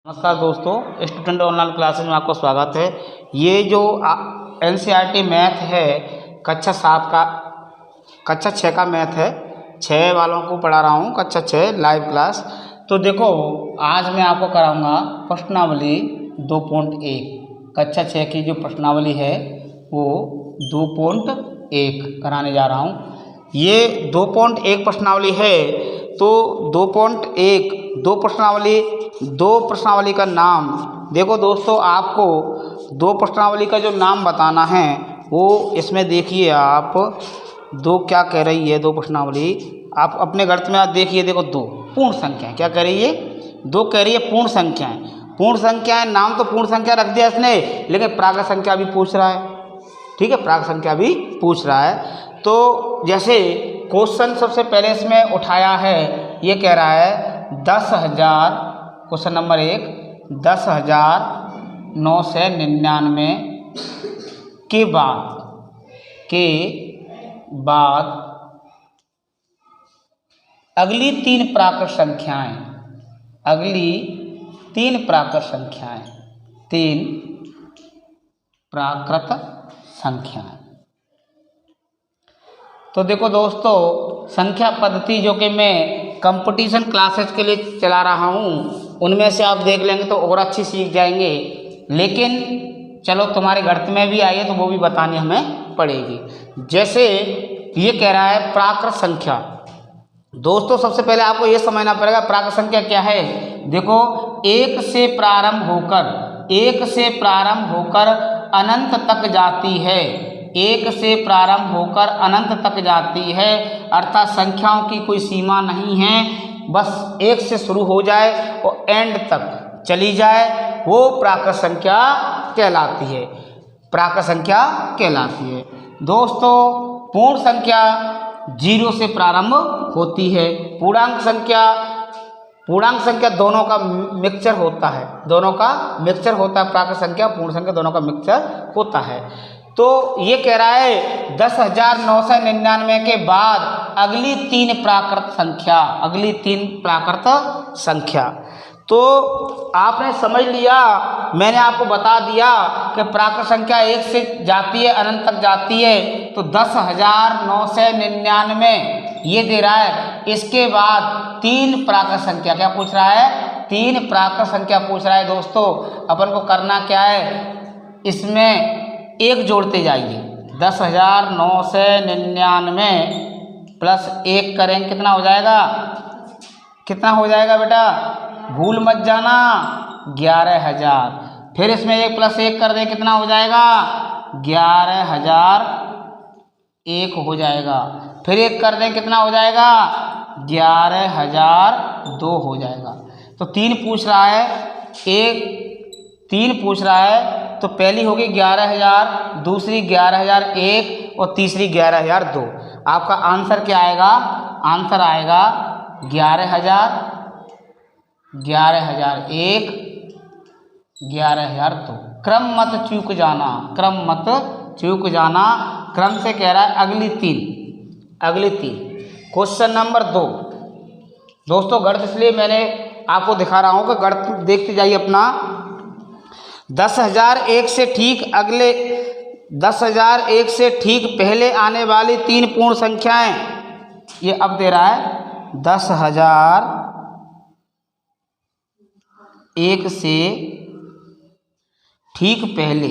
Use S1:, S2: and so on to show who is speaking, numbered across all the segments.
S1: नमस्कार दोस्तों, student online classes में आपका स्वागत है। ये जो एनसीईआरटी मैथ है कक्षा 6 का मैथ है। 6 वालों को पढ़ा रहा हूँ, कक्षा 6 लाइव क्लास। तो देखो, आज मैं आपको कराऊंगा प्रश्नावली 2.1। कक्षा 6 की जो प्रश्नावली है वो 2.1 कराने जा रहा हूँ। ये 2.1 प्रश्नावली है। तो 2.1 दो प्रश्नावली का नाम देखो दोस्तों, आपको दो प्रश्नावली का जो नाम बताना है वो इसमें देखिए। आप दो क्या कह रही है, दो प्रश्नावली आप अपने गणित में आप देखिए। देखो, दो पूर्ण संख्याएं क्या कह रही है, दो कह रही है पूर्ण संख्याएं। पूर्ण संख्याएं, नाम तो पूर्ण संख्या रख दिया इसने, लेकिन प्राकृत संख्या भी पूछ रहा है। ठीक है, प्राकृत संख्या भी पूछ रहा है। तो जैसे क्वेश्चन सबसे पहले इसमें उठाया है, ये कह रहा है 10,000। क्वेश्चन नंबर 1, 10,999 के बाद अगली तीन प्राकृत संख्याएं। तो देखो दोस्तों, संख्या पद्धति जो कि मैं कंपटीशन क्लासेस के लिए चला रहा हूँ, उनमें से आप देख लेंगे तो और अच्छी सीख जाएंगे। लेकिन चलो, तुम्हारे गणित में भी आई है तो वो भी बतानी हमें पड़ेगी। जैसे ये कह रहा है प्राकृत संख्या। दोस्तों, सबसे पहले आपको ये समझना पड़ेगा प्राकृत संख्या क्या है। देखो, 1 से प्रारंभ होकर अनंत तक जाती है। 1 से प्रारंभ होकर अनंत तक जाती है, अर्थात संख्याओं की कोई सीमा नहीं है। बस 1 से शुरू हो जाए और एंड तक चली जाए, वो प्राकृत संख्या कहलाती है। दोस्तों, पूर्ण संख्या 0 से प्रारंभ होती है। पूर्णांक संख्या दोनों का मिक्सचर होता है। प्राकृत संख्या, पूर्ण संख्या दोनों का मिक्सचर होता है। तो ये कह रहा है 10,999 के बाद अगली तीन प्राकृत संख्या। तो आपने समझ लिया, मैंने आपको बता दिया कि प्राकृत संख्या 1 से जाती है, अनंत तक जाती है। तो 10,999 ये दे रहा है। इसके बाद तीन प्राकृत संख्या क्या पूछ रहा है, 3 प्राकृत संख्या पूछ रहा है। दोस्तों, अपन को करना क्या है, इसमें 1 जोड़ते जाइए। 10,999 प्लस 1 करेंगे, कितना हो जाएगा बेटा, भूल मत जाना, 11,000। फिर इसमें 1 प्लस 1 कर दे, कितना हो जाएगा, 11,001 हो जाएगा। फिर 1 कर दें, कितना हो जाएगा, 11,002 हो जाएगा। तो 3 पूछ रहा है, तो पहली होगी 11,000, दूसरी 11,001 और तीसरी 11,002। आपका आंसर क्या आएगा, आंसर आएगा 11,000, 11,001, 11,002। क्रम मत चूक जाना। क्रम से कह रहा है अगली तीन। Question number 2। दोस्तों, गणित इसलिए मैंने आपको दिखा रहा हूँ कि गणित देखते जाइए अपना। 10,001 से ठीक पहले आने वाली तीन पूर्ण संख्याएं, ये अब दे रहा है 10,001 से ठीक पहले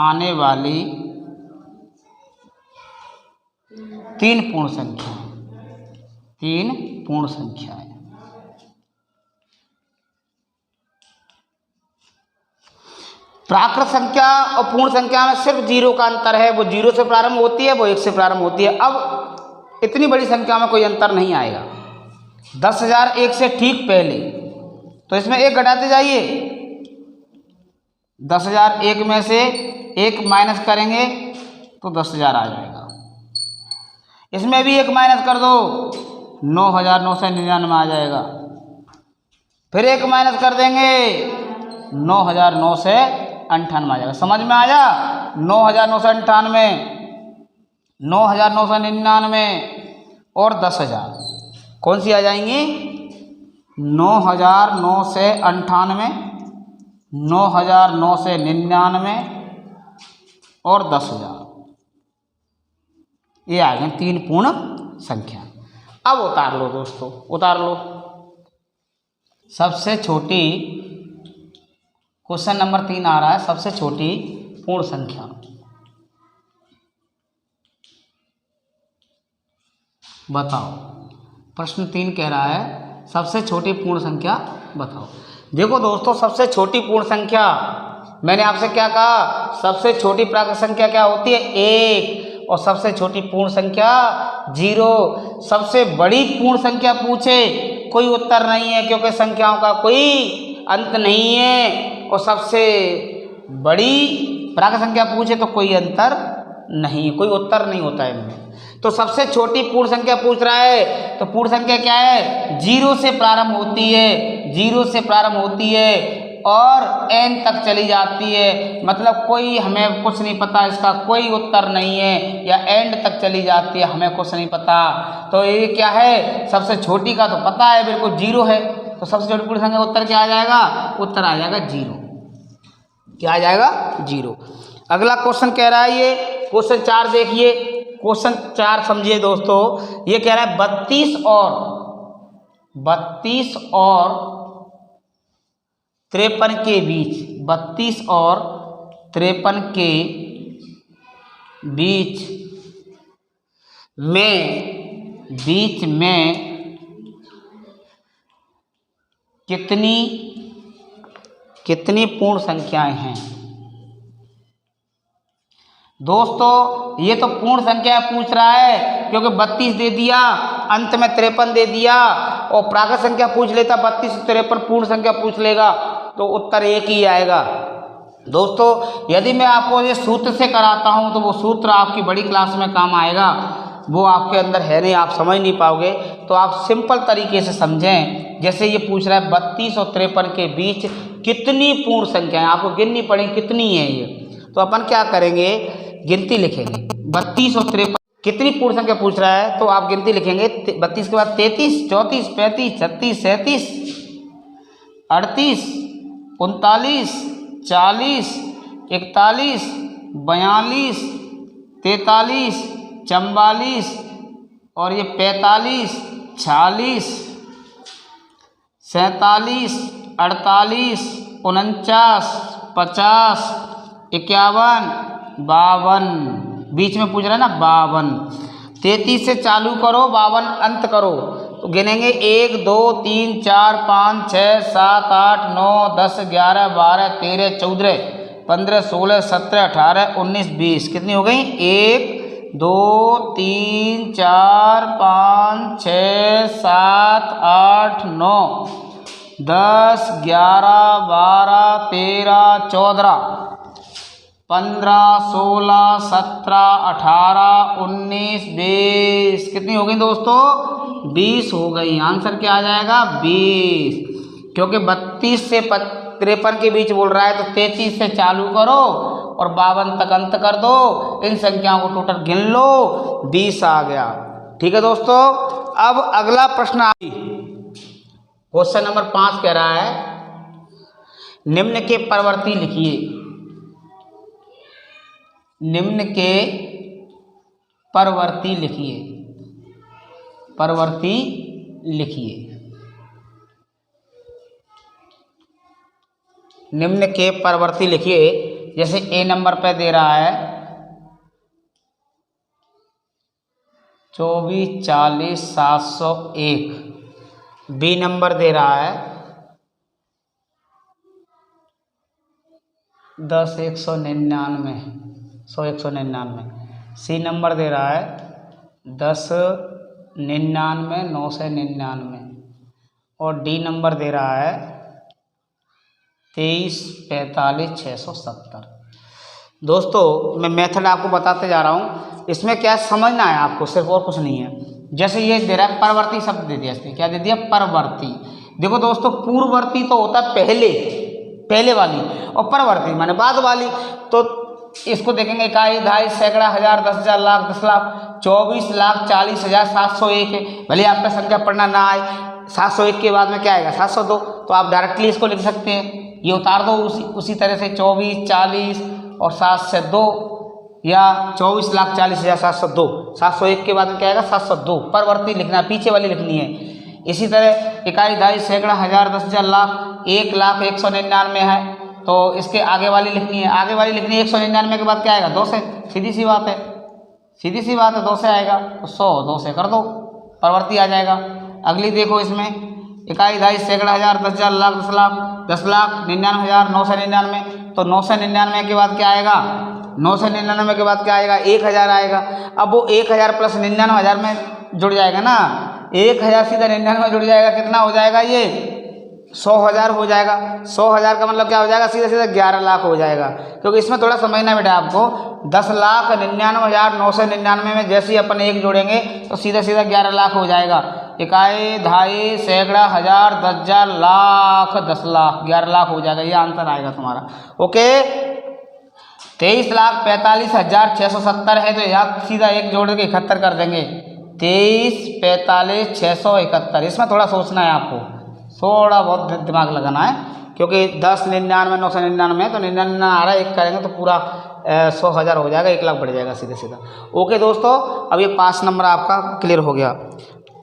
S1: आने वाली तीन पूर्ण संख्याएं। प्राकृत संख्या और पूर्ण संख्या में सिर्फ 0 का अंतर है। वो 0 से प्रारंभ होती है, वो 1 से प्रारंभ होती है। अब इतनी बड़ी संख्या में कोई अंतर नहीं आएगा। 10,001 से ठीक पहले, तो इसमें 1 घटाते जाइए। 10,001 में से 1 माइनस करेंगे तो 10,000 आ जाएगा। इसमें भी 1 माइनस कर दो, 9,999 आ जाएगा। फिर 1 माइनस कर देंगे, 9,998 आ जाएगा। समझ में आया, 9,998 9,999 और 10,000 कौन सी आ जाएंगी? 9,998, 9,999 और 10,000, ये आ गए 3 पूर्ण संख्या। अब उतार लो दोस्तों, उतार लो। सबसे छोटी, क्वेश्चन नंबर 3 आ रहा है, सबसे छोटी पूर्ण संख्या। बताओ, प्रश्न 3 कह रहा है सबसे छोटी पूर्ण संख्या बताओ। देखो दोस्तों, सबसे छोटी पूर्ण संख्या, मैंने आपसे क्या कहा? सबसे छोटी प्राकृत संख्या क्या होती है? 1, और सबसे छोटी पूर्ण संख्या 0। सबसे बड़ी पूर्ण संख्या पूछे कोई उत्तर नहीं है, क्योंकि संख्याओं का कोई अंत नहीं है। और सबसे बड़ी प्राकृत संख्या पूछे तो कोई अंतर नहीं, कोई उत्तर नहीं होता है इनमें। तो सबसे छोटी पूर्ण संख्या पूछ रहा है, तो पूर्ण संख्या क्या है? 0 से प्रारंभ होती है, 0 से प्रारंभ होती है और n तक चली जाती है। मतलब कोई हमें कुछ नहीं पता, इसका कोई उत्तर नहीं है, या एंड तक चली जाती है, हमें कुछ नहीं पता। तो ये क्या है? सबसे छोटी का तो पता है, बिल्कुल 0 है। तो सबसे छोटी पूर्ण संख्या का उत्तर क्या आ जाएगा? उत्तर आ जाएगा 0। क्या आ जाएगा? 0। अगला क्वेश्चन कह रहा है, ये क्वेश्चन 4 देखिए। क्वेश्चन 4 समझिए दोस्तों, ये कह रहा है 32 और 53 के बीच, 32 और 53 के बीच में कितनी पूर्ण संख्याएं हैं? दोस्तों ये तो पूर्ण संख्या पूछ रहा है, क्योंकि 32 दे दिया, अंत में 53 दे दिया, और प्राकृत संख्या पूछ लेता 32 से 53 पूर्ण संख्या पूछ लेगा तो उत्तर एक ही आएगा। दोस्तों यदि मैं आपको ये सूत्र से कराता हूँ तो वो सूत्र आपकी बड़ी क्लास में काम आएगा, वो आपके अंदर है नहीं, आप समझ नहीं पाओगे। तो आप सिंपल तरीके से समझें। जैसे ये पूछ रहा है 32 और 53 के बीच कितनी पूर्ण संख्याएं, आपको गिननी पड़ेगी कितनी है ये। तो अपन क्या करेंगे? गिनती लिखेंगे। 32 और 53 कितनी पूर्ण संख्या पूछ रहा है, तो आप गिनती लिखेंगे। 32 के बाद 33, 34, 35, 36, 37, 38, 39, 40, 41, 42, 43, 44 और ये 45, 46, 47, 48, 49, 50, 51, 52, बीच में पूछ रहा है ना 52। 33 से चालू करो, 52 अंत करो, तो गिनेंगे 1 2 3 4 5 6 7 8 9 10 11 12 13 14 15 16 17 18 19 20। कितनी हो गई? 1 2 3 4 5 6 7 8 9 10 11 12 13 14 15 16 17 18 19 20। कितनी हो गई दोस्तों? 20 हो गई। आंसर क्या आ जाएगा? 20। क्योंकि 32 से 53 के बीच बोल रहा है, तो 33 से चालू करो और 52 तक अंत कर दो। इन संख्याओं को टोटल गिन लो, 20 आ गया। ठीक है दोस्तों। अब अगला प्रश्न, क्वेश्चन नंबर 5 कह रहा है निम्न के परवर्ती लिखिए। निम्न के परवर्ती लिखिए। परवर्ती लिखिए। निम्न के परवर्ती लिखिए। जैसे ए नंबर पे दे रहा है 24 40 701। बी नंबर दे रहा है 10 199 100 199। सी नंबर दे रहा है 10 99 999। और डी नंबर दे रहा है 23 45 670। दोस्तों मैं मेथड आपको बताते जा रहा हूँ, इसमें क्या समझना है आपको, सिर्फ और कुछ नहीं है। जैसे ये दे रहा है परवर्ती शब्द दे दिया, इसने क्या दे दिया? परवर्ती। देखो दोस्तों पूर्ववर्ती तो होता है पहले वाली, और परवर्ती माने बाद वाली। तो इसको देखेंगे इकाई, दहाई, सैकड़ा, हजार, 10,000, लाख, 10 लाख, 24,40,701 है। भले आपका संख्या पढ़ना ना आए, 701 के बाद में क्या आएगा 702, तो आप डायरेक्टली इसको लिख सकते हैं। ये उतार दो उसी तरह से 24, 40 और 7 से 2, या 24,40,702, 701 के बाद में क्या आएगा 702। परवर्ती लिखना, पीछे वाली लिखनी है। इसी तरह इकाई, दहाई, सैकड़ा, हजार, 10,000, लाख, 1,00,199 है, तो इसके आगे वाली लिखनी है। आगे वाली लिखनी है 199 के बाद क्या आएगा 2 से, सीधी सी बात है, सीधी सी बात है, 2 से आएगा तो 100, 2 से कर दो, परवर्ती आ जाएगा। अगली देखो, इसमें इकाई, दहाई, सैकड़ा, हजार, 10,000, लाख, 10 लाख, 10,99,999, तो 999 के बाद क्या आएगा 999 के बाद क्या आएगा 1,000 आएगा। अब वो 1,000 प्लस 99,000 में जुड़ जाएगा ना, 1,000 सीधा 99 में जुड़ जाएगा, कितना हो जाएगा ये 100,000 हो जाएगा। 100,000 का मतलब क्या हो जाएगा, सीधा सीधा 11 लाख हो जाएगा, क्योंकि इसमें थोड़ा समझना बेटा आपको। 10,99,999 में जैसे ही अपन 1 जोड़ेंगे तो सीधा सीधा 11 लाख हो जाएगा। इकाई, दहाई, सैकड़ा, हजार, 10,000, लाख, 10 लाख, 11 लाख हो जाएगा। ये आंसर आएगा तुम्हारा। ओके, 23,45,670 है, तो यहाँ सीधा 1 जोड़ के 71 कर देंगे। 23,45,671, इसमें थोड़ा सोचना है आपको, थोड़ा बहुत दिमाग लगाना है, क्योंकि 10,99, 999 तो 99 आ रहा है, 1 करेंगे तो पूरा 100,000 हो जाएगा, 1 लाख बढ़ जाएगा सीधे सीधा। ओके दोस्तों, अब ये 5 नंबर आपका क्लियर हो गया।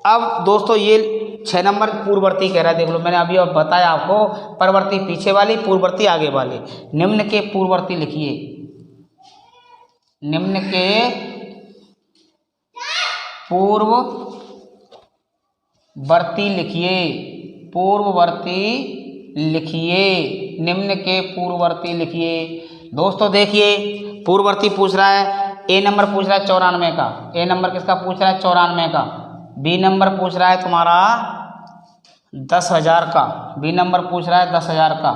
S1: अब दोस्तों ये 6 नंबर पूर्ववर्ती कह रहा है, देख लो मैंने अभी अब बताया आपको, परवर्ती पीछे वाली, पूर्ववर्ती आगे वाली। निम्न के पूर्ववर्ती लिखिए, निम्न के पूर्ववर्ती लिखिए, पूर्ववर्ती लिखिए, निम्न के पूर्ववर्ती लिखिए। दोस्तों देखिए, पूर्ववर्ती पूछ रहा है, ए नंबर पूछ रहा है 94 का, ए नंबर किसका पूछ रहा है 94 का। बी नंबर पूछ रहा है तुम्हारा 10,000 का, बी नंबर पूछ रहा है 10,000 का,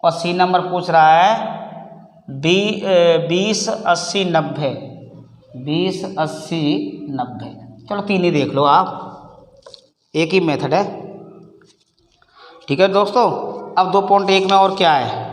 S1: और सी नंबर पूछ रहा है 20, 80, 90, 20, 80, 90। चलो 3 ही देख लो आप, एक ही मेथड है, ठीक है दोस्तों। अब 2.1 में और क्या है,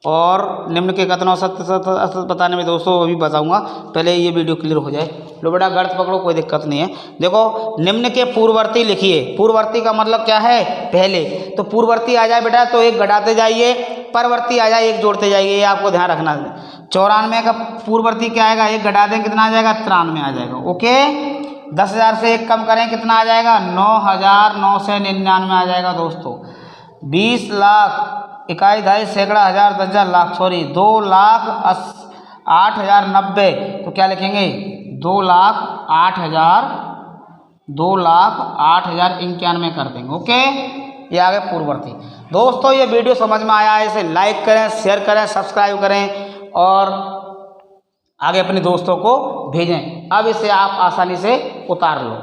S1: और निम्न के कथनों सत्य बताने में दोस्तों अभी बताऊंगा, पहले ये वीडियो क्लियर हो जाए। लो बेटा गर्त पकड़ो, कोई दिक्कत नहीं है। देखो, निम्न के पूर्ववर्ती लिखिए, पूर्ववर्ती का मतलब क्या है पहले, तो पूर्ववर्ती आ जाए बेटा तो 1 घटाते जाइए, परवर्ती आ जाए 1 जोड़ते जाइए, ये आपको ध्यान रखना है। 94 का पूर्ववर्ती क्या आएगा, 1 घटा दें कितना आ जाएगा 93 आ जाएगा। ओके, 10,000 से 1 कम करें कितना आ जाएगा 9,999 आ जाएगा दोस्तों। 20 लाख, इकाई, दहाई, सैकड़ा, हजार, 10,000, लाख, सॉरी 2,08,090, तो क्या लिखेंगे 2,08,091 कर देंगे। ओके, ये आ गए पूर्ववर्ती। दोस्तों ये वीडियो समझ में आया है, इसे लाइक करें, शेयर करें, सब्सक्राइब करें और आगे अपने दोस्तों को भेजें। अब इसे आप आसानी से उतार लो।